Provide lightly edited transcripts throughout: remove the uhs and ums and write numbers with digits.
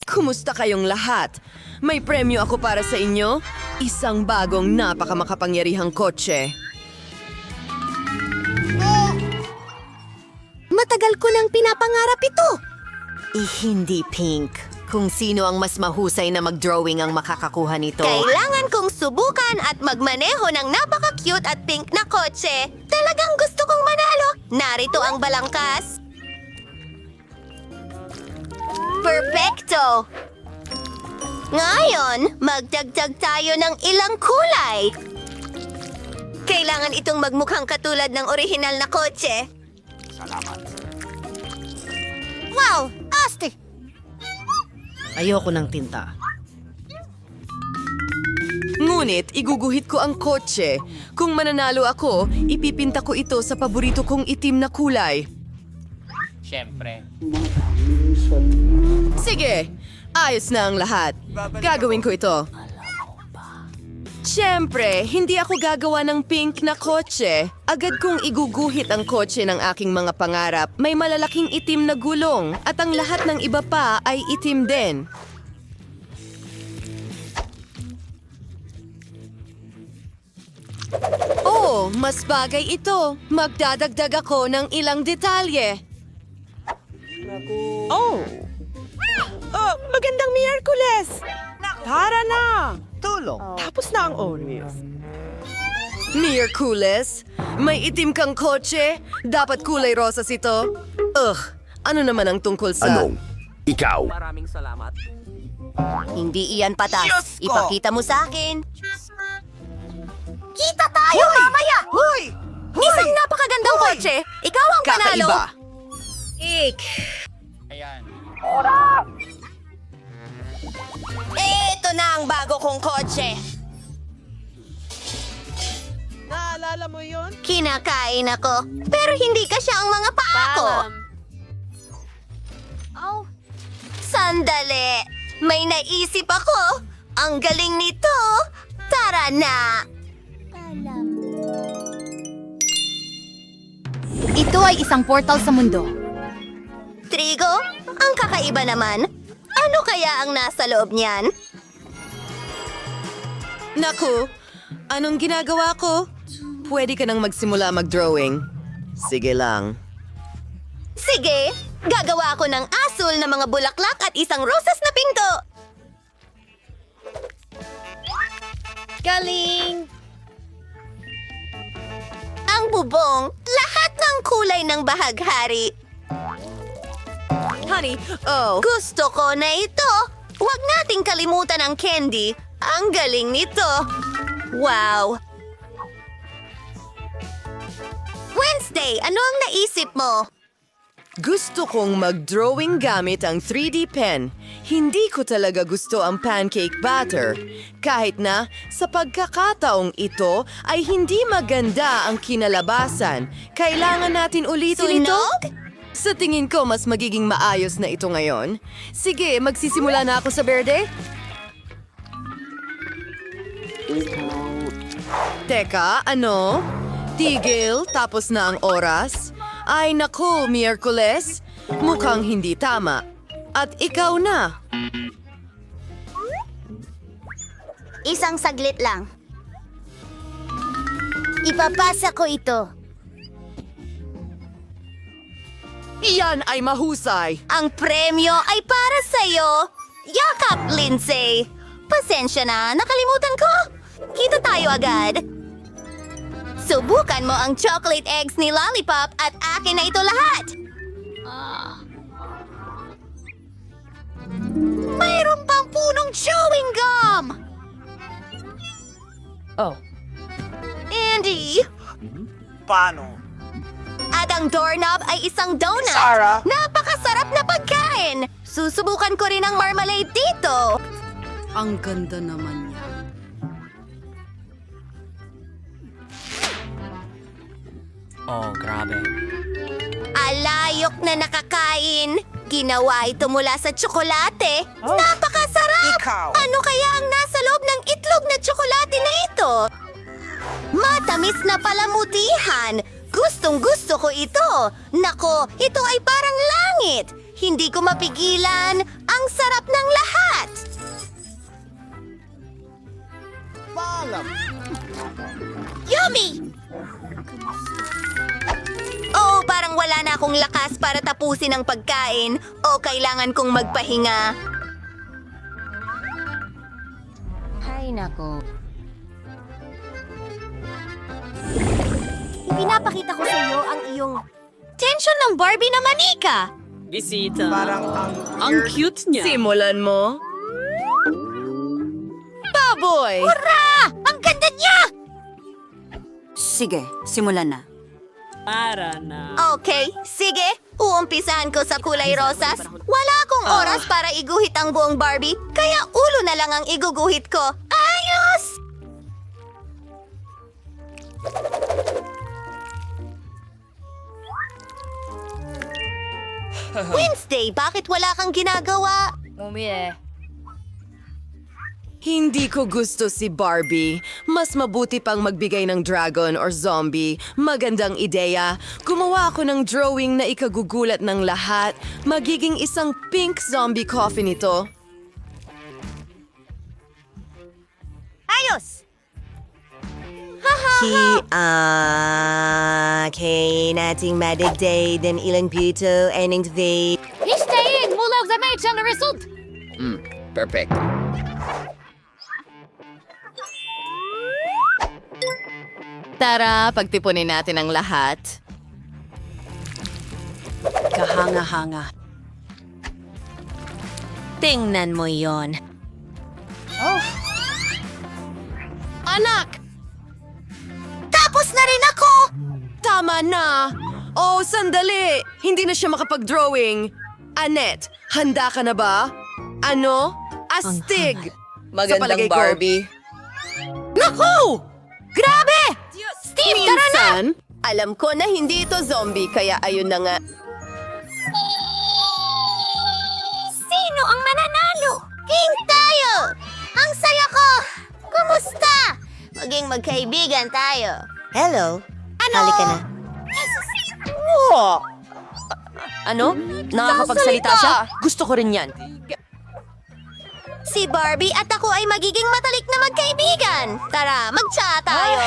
Kumusta kayong lahat? May premyo ako para sa inyo. Isang bagong napakamakapangyarihang kotse. Matagal ko nang pinapangarap ito. Hindi, Pink. Kung sino ang mas mahusay na mag-drawing ang makakakuha nito. Kailangan kong subukan at magmaneho ng napaka-cute at pink na kotse. Talagang gusto kong manalo. Narito ang balangkas. Perfecto! Ngayon, magdagdag tayo ng ilang kulay. Kailangan itong magmukhang katulad ng orihinal na kotse. Wow! Asti! Ayoko ng tinta. Ngunit iguguhit ko ang kotse. Kung mananalo ako, ipipinta ko ito sa paborito kong itim na kulay. Siyempre. Sige, ayos na ang lahat. Gagawin ko ito. Siyempre, hindi ako gagawa ng pink na kotse. Agad kong iguguhit ang kotse ng aking mga pangarap. May malalaking itim na gulong at ang lahat ng iba pa ay itim din. Oh, mas bagay ito. Magdadagdag ako ng ilang detalye. Oh, magandang Miyerkules! Tara na! Tulong. Tapos na ang oras. Miyerkules, may itim kang kotse? Dapat kulay rosas ito? Ugh, ano naman ang tungkol sa... Anong? Ikaw? Maraming salamat. Hindi iyan patas. Diyos ko! Ipakita mo sa akin. Kita tayo mamaya! Hoy! Isang napakagandang kotse. Ikaw ang panalo. Kakaiba. Ayan. Ito na ang bago kong kotse. Naalala mo yon? Kinakain ako. Pero hindi kasi ang mga paa ko. Sandali. May naisip ako. Ang galing nito. Tara na. Ito ay isang portal sa mundo. Trigo, ang kakaiba naman. Ano kaya ang nasa loob niyan? Naku, anong ginagawa ko? Pwede ka nang magsimula mag-drawing. Sige lang. Sige, gagawa ako ng asul na mga bulaklak at isang rosas na pinto. Galing! Ang bubong, lahat ng kulay ng bahaghari. Honey, oh, Gusto ko na ito. Huwag nating kalimutan ang candy. Ang galing nito. Wow! Wednesday, ano ang naisip mo? gusto kong mag-drawing gamit ang 3D pen. Hindi ko talaga gusto ang pancake batter. Kahit na sa pagkakataong ito ay hindi maganda ang kinalabasan. Kailangan natin ulitin ito? Sunog? Sa tingin ko, mas magiging maayos na ito ngayon. Sige, magsisimula na ako sa berde. Teka, ano? Tigil, tapos na ang oras? Ay naku, Miyerkules. Mukhang hindi tama. At ikaw na. Isang saglit lang. Ipapasa ko ito. Iyan ay mahusay. Ang premyo ay para sa'yo. Yakap, Lindsay. Pasensya na, nakalimutan ko. Kita tayo agad. Subukan mo ang chocolate eggs ni Lollipop at akin na ito lahat. Mayroon pang punong chewing gum! Oh. Andy! Paano? At ang doorknob ay isang donut. Sarah? Napakasarap na pagkain. Susubukan ko rin ang marmalade dito. Ang ganda naman niya. Oh, grabe. Alayok na nakakain. Ginawa ito mula sa tsokolate. Napakasarap! Ikaw! Ano kaya ang nasa loob ng itlog na tsokolate na ito? Matamis na palamutihan. Gustong-gusto ko ito. Nako, ito ay parang langit. Hindi ko mapigilan. Ang sarap ng lahat. Yummy! Oh, parang wala na akong lakas para tapusin ang pagkain o kailangan kong magpahinga. Hay nako. Ipinapakita ko sa iyo ang iyong tension ng Barbie na manika. Bisita. Parang Ang cute niya. Simulan mo. Baboy! Hurra! Ang ganda niya! Sige, simulan na. Para na. Okay, sige. Uumpisahan ko sa kulay rosas. Wala akong oras para iguhit ang buong Barbie, kaya ulo na lang ang iguguhit ko. Ayos! Wednesday, bakit wala kang ginagawa? Hindi ko gusto si Barbie. Mas mabuti pang magbigay ng dragon or zombie. Magandang ideya. Gumawa ako ng drawing na ikagugulat ng lahat. Magiging isang pink zombie coffin ito. Ayos! Kay nating madigday din ilang pito ening tvay. Histayin mula sa may siyang result. Perfect. Tara, pagtipunin natin ang lahat. Kahanga-hanga. Tingnan mo yon. Anak! Tapos na rin ako! Tama na! Oh, sandali! Hindi na siya makapag-drawing. Annette, handa ka na ba? Ano? Astig! Magandang Barbie. Naku! Grabe! Steve, tara na! Minsan, alam ko na hindi ito zombie, kaya ayun na nga. Sino ang mananalo? King tayo! Ang saya ko! Kumusta? Maging magkaibigan tayo. Hello. Ano? Halika na. Ano? Nakakapagsalita siya? Gusto ko rin yan. Si Barbie at ako ay magiging matalik na magkaibigan. Tara, mag-chat tayo.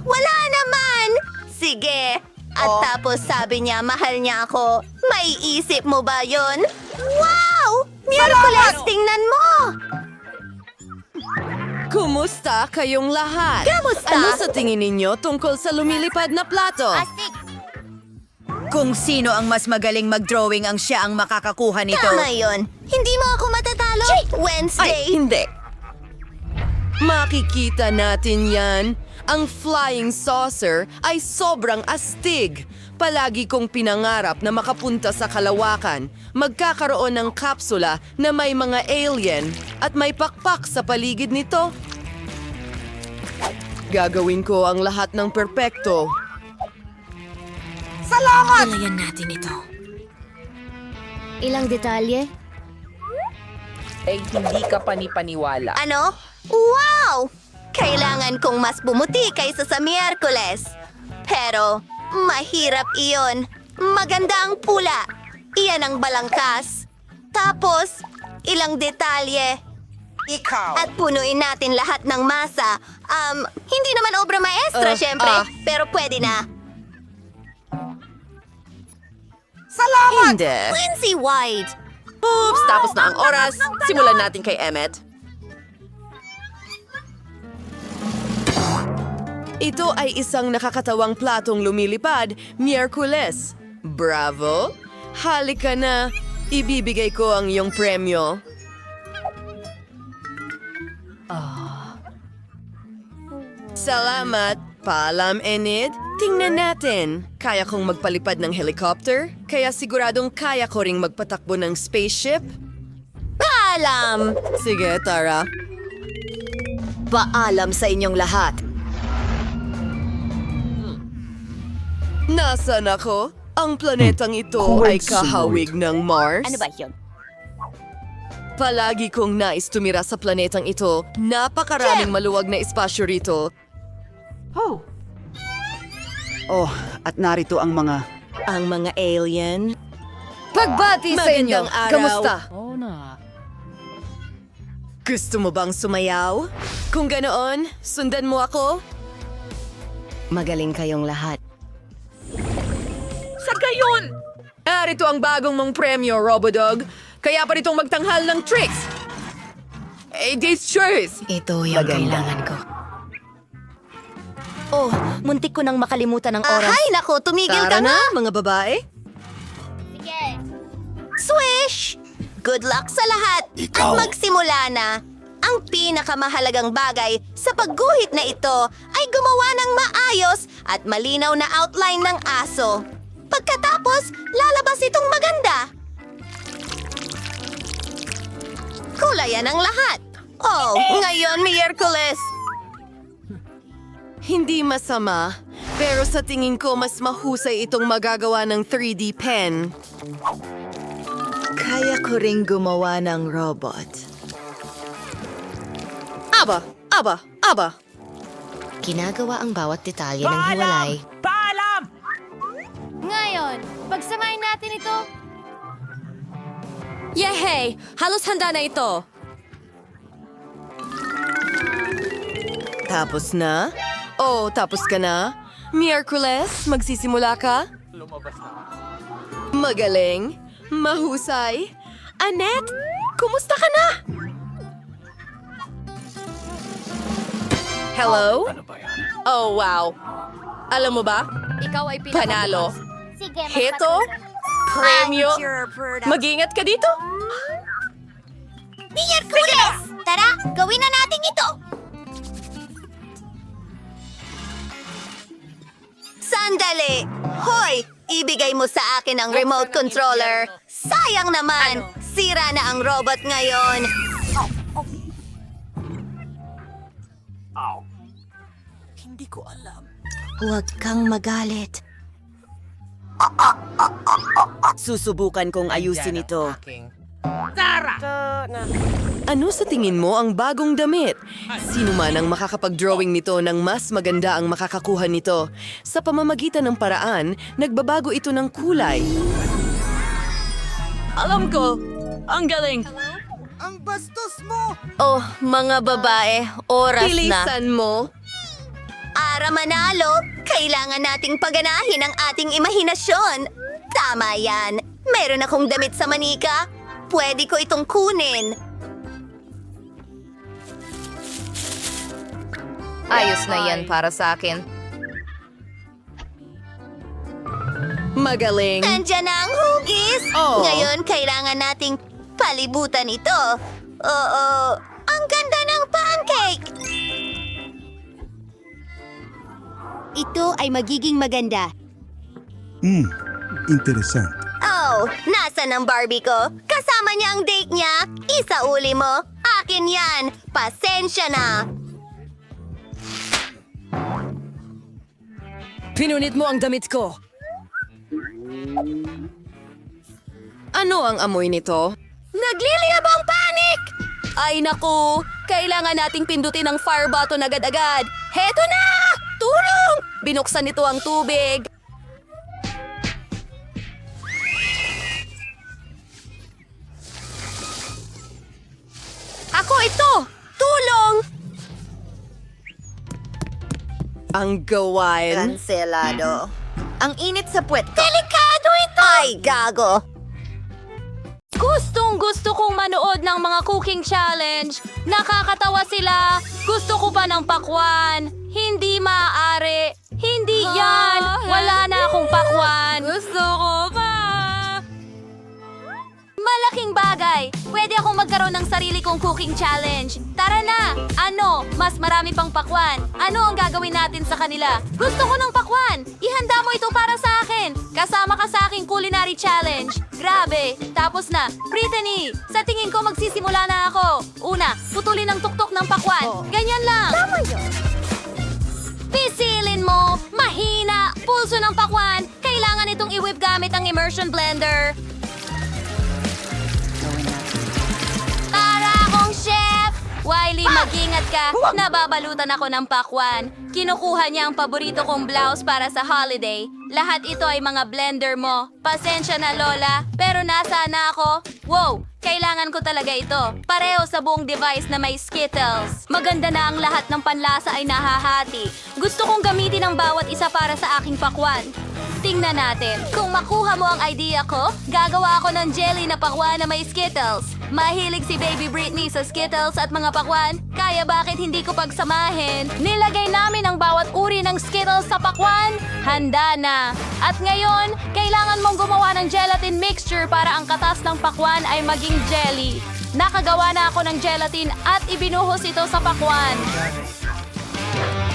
Wala naman. Sige. At tapos sabi niya, mahal niya ako. May isip mo ba yon? Wow! Miraculous, tingnan mo! Kumusta kayong lahat? Kamusta? Ano sa tingin ninyo tungkol sa lumilipad na plato? Astig! Kung sino ang mas magaling mag-drawing ang siya ang makakakuha nito. Tama yun. Hindi mo ako matatalo. Wednesday. Hindi. Makikita natin yan. Ang flying saucer ay sobrang astig. Palagi kong pinangarap na makapunta sa kalawakan. Magkakaroon ng kapsula na may mga alien at may pakpak sa paligid nito. Gagawin ko ang lahat ng perpekto. Palayan natin ito. Ilang detalye? Eh, hindi ka panipaniwala. Ano? Wow! Kailangan kong mas bumuti kaysa sa Miyerkules. Pero, mahirap iyon. Maganda ang pula. Iyan ang balangkas. Tapos, ilang detalye. Ikaw. At punuin natin lahat ng masa. Hindi naman obra maestra, syempre. Pero pwede na. Hindi. Lindsay White! Oops, tapos na ang oras. Simulan natin kay Emmet. Ito ay isang nakakatawang platong lumilipad, Miyerkules. Bravo! Halika na. Ibibigay ko ang iyong premyo. Salamat. Paalam, Enid. Tingnan natin. Kaya kong magpalipad ng helicopter, kaya siguradong kaya ko ring magpatakbo ng spaceship. Paalam! Sige, Tara. Paalam sa inyong lahat. Nasaan ako? Ang planetang ito ay kahawig ng Mars. Ano ba yun? Palagi kong nais tumira sa planetang ito. Napakaraming maluwag na espasyo rito. Oh, at narito ang mga... Ang mga alien. Pagbati sa inyo. Magandang araw. Kamusta? Oo na. Gusto mo bang sumayaw? Kung ganoon, sundan mo ako. Magaling kayong lahat. Sa gayon! Narito ang bagong mong premyo, Robodog. Kaya pa ritong magtanghal ng tricks. These shoes. Ito yung kailangan ko. Oh, muntik ko nang makalimutan ng oras. Ay, naku, tumigil ka Tara na! na, mga babae. Swish! Good luck sa lahat! At magsimula na! Ang pinakamahalagang bagay sa pagguhit na ito ay gumawa ng maayos at malinaw na outline ng aso. Pagkatapos, lalabas itong maganda. Kulayan ang lahat. Oh, ngayon, Miyerkules. Hindi masama, pero sa tingin ko mas mahusay itong magagawa ng 3D pen. Kaya ko ring gumawa ng robot. Aba! Ginagawa ang bawat detalye ng hiwalay. Ngayon, pagsamahin natin ito. Yehey! Halos handa na ito. Tapos na? Oh, tapos ka na? Miyerkules, magsisimula ka? Magaling, mahusay. Annette, kumusta ka na? Hello? Oh, wow. Alam mo ba? Ikaw ay Panalo. Sige, Heto? Premyo? Mag-ingat ka dito? Miyerkules! Tara, gawin na natin ito! Sandali! Hoy! Ibigay mo sa akin ang remote controller. Sayang naman! Sira na ang robot ngayon. Huwag kang magalit. Susubukan kong ayusin ito. Ano sa tingin mo ang bagong damit? Sino man ang makakapag-drawing nito ng mas maganda ang makakakuha nito. Sa pamamagitan ng paraan, nagbabago ito ng kulay. Alam ko! Ang galing! Oh, mga babae, oras na. Bilisan mo. Para manalo, kailangan nating paganahin ang ating imahinasyon. Tama yan. Meron akong damit sa manika. Pwede ko itong kunin. Ayos na yan para sa akin. Magaling. Nandiyan na ang hugis. Oh. Ngayon, kailangan nating palibutan ito. Oo, ang ganda ng pancake. Ito ay magiging maganda. Interesante. Oh, nasa ng Barbie ko? Kasama niya ang date niya? Isauli mo? Akin yan. Pasensya na. Pinunit mo ang damit ko. Ano ang amoy nito? Nagliliyab ang panic! Ay naku, kailangan nating pindutin ang fire button agad-agad. Heto na! Tulong! Binuksan nito ang tubig. Ako ito! Tulong! Ang gawain. Cancelado. Ang init sa puwet ko. Delikado ito! Ay, gago! Gustong-gusto kong manood ng mga cooking challenge. Nakakatawa sila. Gusto ko pa ng pakwan. Hindi maaari. Hindi yan. Wala na akong pakwan. Gusto ko pa. Malaking bagay. Pwede akong magkaroon ng sarili kong cooking challenge. Tara na! Ano? Mas marami pang pakwan. Ano ang gagawin natin sa kanila? Gusto ko ng pakwan! Ihanda mo ito para sa akin! Kasama ka sa aking culinary challenge. Grabe! Tapos na. Brittany, sa tingin ko magsisimula na ako. Una, putulin ang tuktok ng pakwan. Ganyan lang. Tama yun. Pisilin mo! Mahina! Pulso ng pakwan! Kailangan itong i-whip gamit ang immersion blender. Para akong chef! Wiley, mag-ingat ka. Nababalutan ako ng pakwan. Kinukuha niya ang paborito kong blouse para sa holiday. Lahat ito ay mga blender mo. Pasensya na, Lola. Pero nasaan na ako? Wow! Kailangan ko talaga ito. Pareho sa buong device na may Skittles. Maganda na ang lahat ng panlasa ay nahahati. Gusto kong gamitin ang bawat isa para sa aking pakwan. Tingnan natin. Kung makuha mo ang idea ko, gagawa ako ng jelly na pakwan na may Skittles. Mahilig si Baby Britney sa Skittles at mga pakwan, kaya bakit hindi ko pagsamahin? Nilagay namin ang bawat uri ng Skittles sa pakwan. Handa na. At ngayon, kailangan mong gumawa ng gelatin mixture para ang katas ng pakwan ay maging jelly. Nakagawa na ako ng gelatin at ibinuhos ito sa pakwan.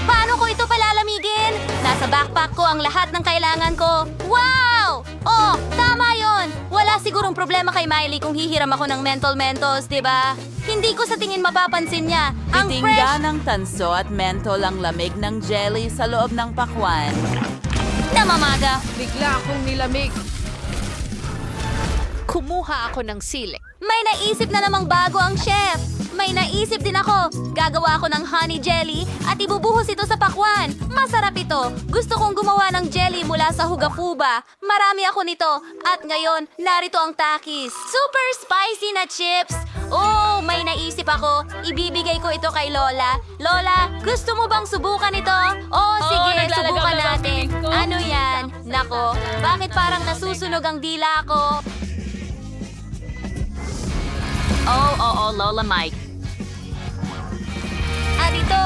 Paano ko ito palalamigin? Nasa backpack ko ang lahat ng kailangan ko. Wow! Oh, tama yon. Wala sigurong problema kay Miley kung hihiram ako ng Mentos, di ba? Hindi ko sa tingin mapapansin niya. Ang fresh... Titingga ng tanso at mentol ang lamig ng jelly sa loob ng pakwan. Namamaga. Bigla akong nilamig. Kumuha ako ng sili. May naisip na namang bago ang chef. May naisip din ako. Gagawa ako ng honey jelly at ibubuhos ito sa pakwan. Masarap ito. Gusto kong gumawa ng jelly mula sa hugapuba. Marami ako nito. At ngayon, narito ang takis. Super spicy na chips. Oh, may naisip ako. Ibibigay ko ito kay Lola. Lola, gusto mo bang subukan ito? Oh, sige, subukan natin. Ano yan? Nako, bakit parang nasusunog ang dila ko? Oo, Lola Mike. At ito,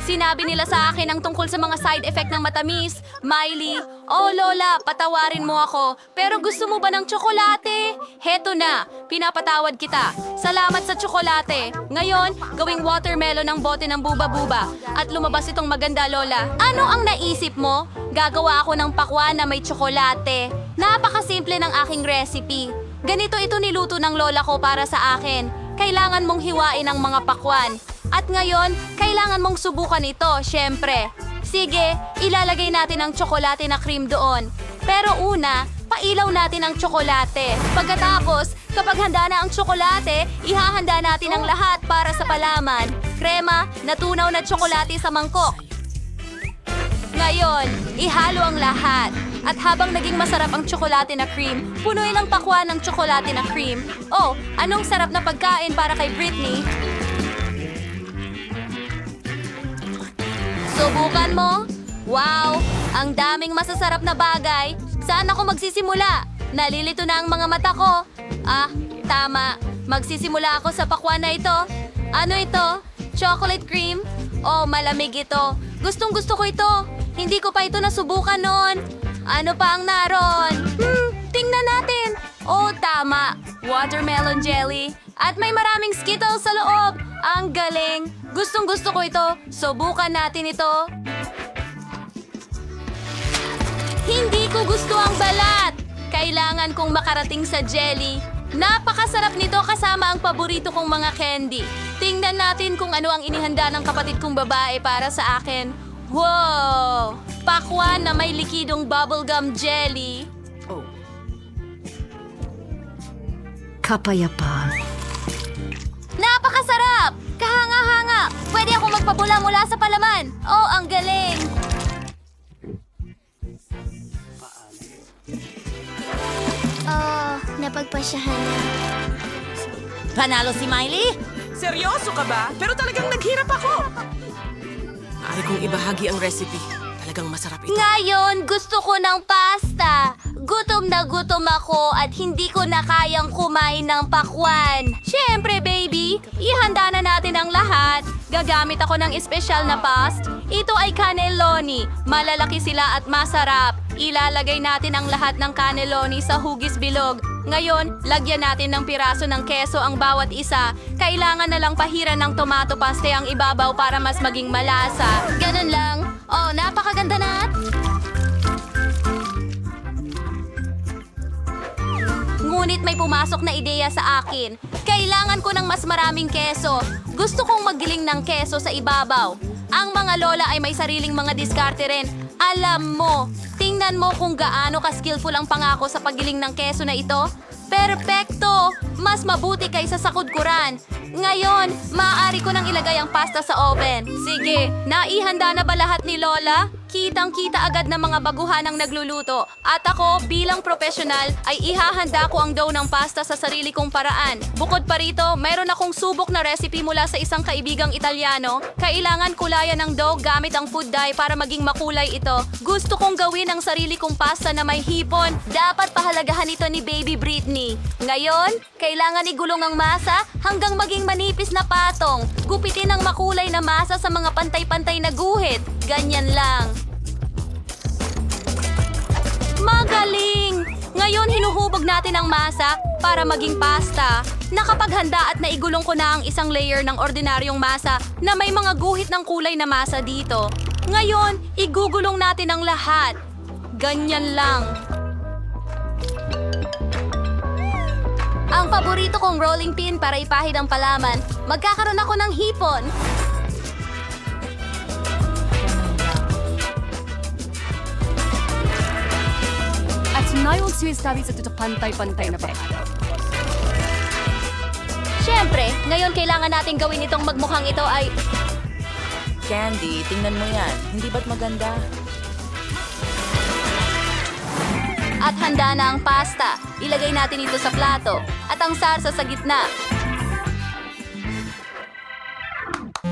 sinabi nila sa akin ang tungkol sa mga side effect ng matamis. Miley, oh Lola, patawarin mo ako. Pero gusto mo ba ng tsokolate? Heto na, pinapatawad kita. Salamat sa tsokolate. Ngayon, gawing watermelon ang bote ng buba-buba. At lumabas itong maganda, Lola. Ano ang naisip mo? Gagawa ako ng pakwan na may tsokolate. Napakasimple ng aking recipe. Ganito ito niluto ng lola ko para sa akin. Kailangan mong hiwain ang mga pakwan. At ngayon, kailangan mong subukan ito, syempre. Sige, ilalagay natin ang tsokolate na cream doon. Pero una, pailaw natin ang tsokolate. Pagkatapos, kapag handa na ang tsokolate, ihahanda natin ang lahat para sa palaman. Krema, natunaw na tsokolate sa mangkok. Ngayon, ihalo ang lahat. At habang naging masarap ang tsokolate na cream, punuin ang pakwan ng tsokolate na cream. Oh, anong sarap na pagkain para kay Britney? Subukan mo? Wow, ang daming masasarap na bagay. Saan ako magsisimula? Nalilito na ang mga mata ko. Ah, tama. Magsisimula ako sa pakwan na ito. Ano ito? Chocolate cream? Oh, malamig ito. Gustong-gusto ko ito. Hindi ko pa ito nasubukan noon. Ano pa ang naroon? Tingnan natin. Oh, tama. Watermelon jelly. At may maraming Skittles sa loob. Ang galing. Gustong-gusto ko ito. Subukan natin ito. Hindi ko gusto ang balat. Kailangan kong makarating sa jelly. Napakasarap nito kasama ang paborito kong mga candy. Tingnan natin kung ano ang inihanda ng kapatid kong babae para sa akin. Wow! Pakwan na may likidong bubblegum jelly. Kapayapaan. Napakasarap! Kahanga-hanga! Pwede akong magpabula mula sa palaman. Oh, ang galing! Oh, napagpasyahan na. Panalo si Miley? Seryoso ka ba? Pero talagang naghirap ako. Ari kong ibahagi ang recipe. Talagang masarap ito. Ngayon, gusto ko ng pasta. Gutom na gutom ako at hindi ko na kayang kumain ng pakwan. Siyempre, baby, ihanda na natin ang lahat. Gagamit ako ng espesyal na pasta. Ito ay cannelloni. Malalaki sila at masarap. Ilalagay natin ang lahat ng cannelloni sa hugis bilog. Ngayon, lagyan natin ng piraso ng keso ang bawat isa. Kailangan na lang pahiran ng tomato paste ang ibabaw para mas maging malasa. Ganun lang. Oh, napakaganda na. Ngunit may pumasok na ideya sa akin. Kailangan ko ng mas maraming keso. Gusto kong maggiling ng keso sa ibabaw. Ang mga lola ay may sariling mga diskarte rin. Alam mo, tingnan mo kung gaano ka-skillful ang pangako sa paggiling ng keso na ito. Perpekto! Mas mabuti kaysa sa kudkuran. Ngayon, maaari ko nang ilagay ang pasta sa oven. Sige, naihanda na ba lahat ni Lola? Kitang-kita agad ng mga baguhan ang nagluluto. At ako, bilang profesional, ay ihahanda ko ang dough ng pasta sa sarili kong paraan. Bukod pa rito, mayroon akong subok na recipe mula sa isang kaibigang Italyano. Kailangan kulayan ng dough gamit ang food dye para maging makulay ito. Gusto kong gawin ang sarili kong pasta na may hipon. Dapat pahalagahan ito ni Baby Britney. Ngayon, kailangan igulong ang masa hanggang maging manipis na patong. Gupitin ang makulay na masa sa mga pantay-pantay na guhit. Ganyan lang. Magaling! Ngayon, hinuhubog natin ang masa para maging pasta. Nakapaghanda at naigulong ko na ang isang layer ng ordinaryong masa na may mga guhit ng kulay na masa dito. Ngayon, igugulong natin ang lahat. Ganyan lang. Ang paborito kong rolling pin para ipahid ang palaman. Magkakaroon ako ng hipon. At ngayon sinasabi sa ito pantay-pantay na ba? Siyempre, ngayon kailangan natin gawin itong magmukhang ito ay... Candy, tingnan mo yan. Hindi ba't maganda? At handa na ang pasta. Ilagay natin ito sa plato. At ang sarsa sa gitna.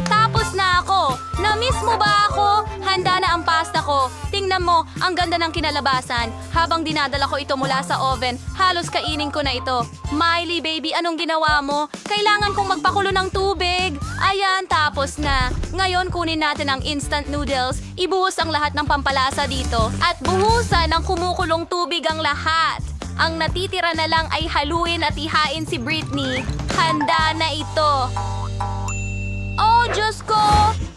Tapos na ako! Na-miss mo ba ako? Handa na ang pasta ko. Tingnan mo, ang ganda ng kinalabasan. Habang dinadala ko ito mula sa oven, halos kainin ko na ito. Miley, baby, anong ginawa mo? Kailangan kong magpakulo ng tubig. Ayan, tapos na. Ngayon, kunin natin ang instant noodles. Ibuhos ang lahat ng pampalasa dito. At buhusan ng kumukulong tubig ang lahat. Ang natitira na lang ay haluin at ihain si Britney. Handa na ito. Oh, Diyos ko!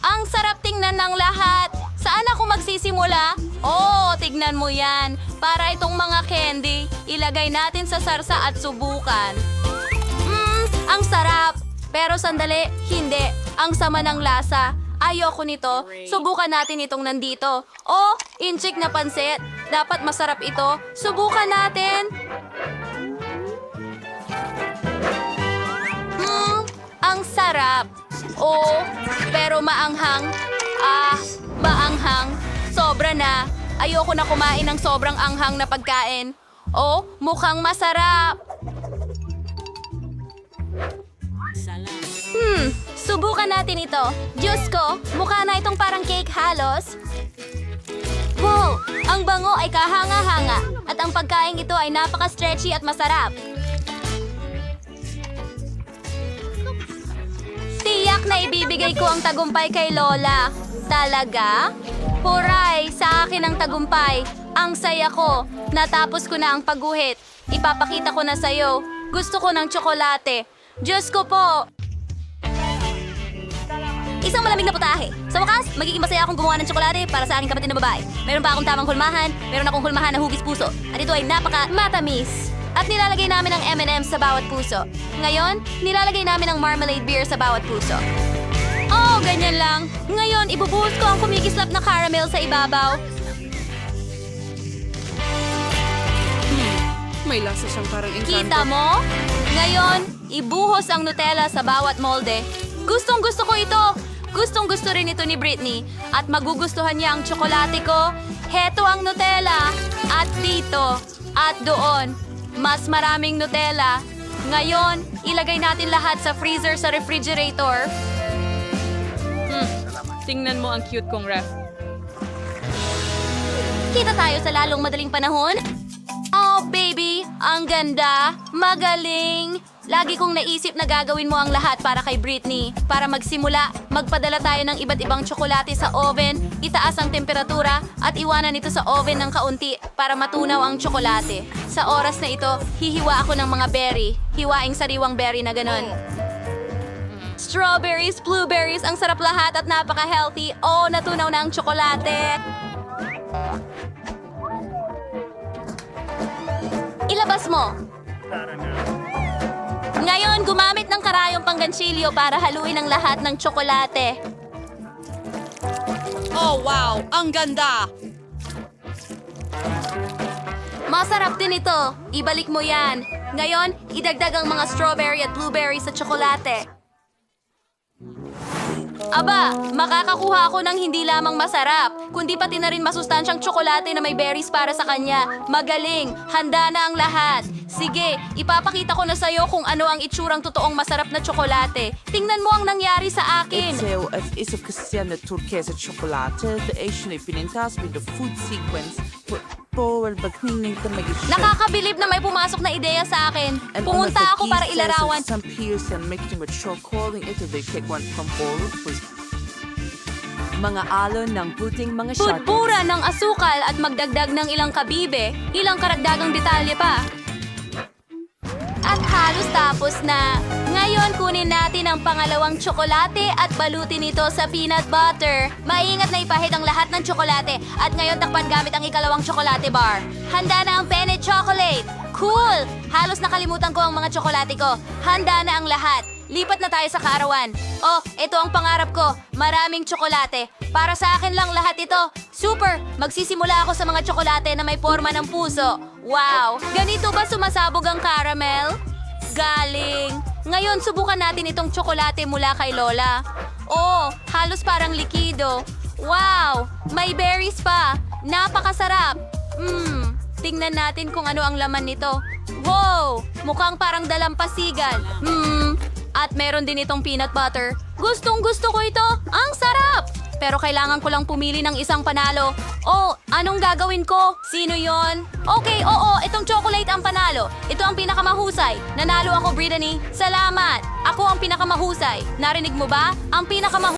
Ang sarap tingnan ng lahat. Saan ako magsisimula? Oh, tignan mo yan. Para itong mga candy, ilagay natin sa sarsa at subukan. Ang sarap. Pero sandali, hindi. Ang sama ng lasa. Ayoko nito. Subukan natin itong nandito. Oh, inchik na pansit. Dapat masarap ito. Subukan natin. Ang sarap. Oh, pero maanghang. Maanghang. Sobra na. Ayoko na kumain ng sobrang anghang na pagkain. Oh, mukhang masarap. Subukan natin ito. Diyos ko, mukha na itong parang cake halos. Wow, ang bango ay kahanga-hanga. At ang pagkain ito ay napaka-stretchy at masarap. Tiyak na ibibigay ko ang tagumpay kay Lola. Talaga? Huray, sa akin ang tagumpay. Ang saya ko. Natapos ko na ang pagguhit. Ipapakita ko na sa'yo. Gusto ko ng tsokolate. Diyos ko po. Isang malamig na putahe. Sa wakas, magiging masaya akong gumawa ng tsokolate para sa aking kapatid na babae. Meron pa akong tamang hulmahan. Meron akong hulmahan na hugis puso. At ito ay napaka-matamis. At nilalagay namin ang M&M's sa bawat puso. Ngayon, nilalagay namin ang marmalade beer sa bawat puso. Oh, ganyan lang. Ngayon, ibubuhos ko ang kumikislap na caramel sa ibabaw. May lasa siyang parang Kita mo? Ngayon, ibuhos ang Nutella sa bawat molde. Gustong-gusto ko ito. Gustong-gusto rin ito ni Britney. At magugustuhan niya ang tsokolate ko. Heto ang Nutella. At dito. At doon. Mas maraming Nutella. Ngayon, ilagay natin lahat sa freezer sa refrigerator. Tingnan mo ang cute kong ref. Kita tayo sa lalong madaling panahon. Oh, baby, ang ganda. Magaling. Lagi kong naisip na gagawin mo ang lahat para kay Britney. Para magsimula, magpadala tayo ng iba't ibang tsokolate sa oven, itaas ang temperatura, at iwanan ito sa oven ng kaunti para matunaw ang tsokolate. Sa oras na ito, hihiwa ako ng mga berry. Hiwaing sariwang berry na ganon. Strawberries, blueberries, ang sarap lahat at napaka-healthy. Oh, natunaw na ang tsokolate. Ilabas mo. Ngayon, gumamit ng karayong panggansilyo para haluin ang lahat ng tsokolate. Oh, wow! Ang ganda! Masarap din ito. Ibalik mo yan. Ngayon, idagdag ang mga strawberry at blueberry sa tsokolate. Aba, makakakuha ako ng hindi lamang masarap, kundi pati na rin masustansyang tsokolate na may berries para sa kanya. Magaling! Handa na ang lahat. Sige, ipapakita ko na sa'yo kung ano ang itsurang totoong masarap na tsokolate. Tingnan mo ang nangyari sa akin. Ito at isang kasi na turkesa tsokolate, the Asian ipinintas with the food sequence. Powell bagning ka mag-isip. Nakakabilib na may pumasok na ideya sa akin. Pumunta ako para ilarawan. Some peers and mixing with chocolate, ito they take one from bowl. Mga alon ng puting mga shot. Pudpura ng asukal at magdagdag ng ilang kabibe, ilang karagdagang detalye pa. At halos tapos na. Ngayon kunin natin ang pangalawang tsokolate at balutin ito sa peanut butter. Maingat na ipahid ang lahat ng tsokolate at ngayon takpan gamit ang ikalawang tsokolate bar. Handa na ang penne chocolate. Cool! Halos nakalimutan ko ang mga tsokolate ko. Handa na ang lahat. Lipat na tayo sa kaarawan. Oh, ito ang pangarap ko. Maraming tsokolate. Para sa akin lang lahat ito. Super! Magsisimula ako sa mga tsokolate na may forma ng puso. Wow! Ganito ba sumasabog ang caramel? Galing! Ngayon, subukan natin itong tsokolate mula kay Lola. Oh, halos parang likido. Wow! May berries pa. Napakasarap. Tingnan natin kung ano ang laman nito. Wow! Mukhang parang dalampasigan. At meron din itong peanut butter. Gustong gusto ko ito. Ang sarap! Pero kailangan ko lang pumili ng isang panalo. Oh, anong gagawin ko? Sino yon? Okay, oo, itong chocolate ang panalo. Ito ang pinakamahusay. Nanalo ako, Brittany. Salamat! Ako ang pinakamahusay. Narinig mo ba? Ang pinakamahusay.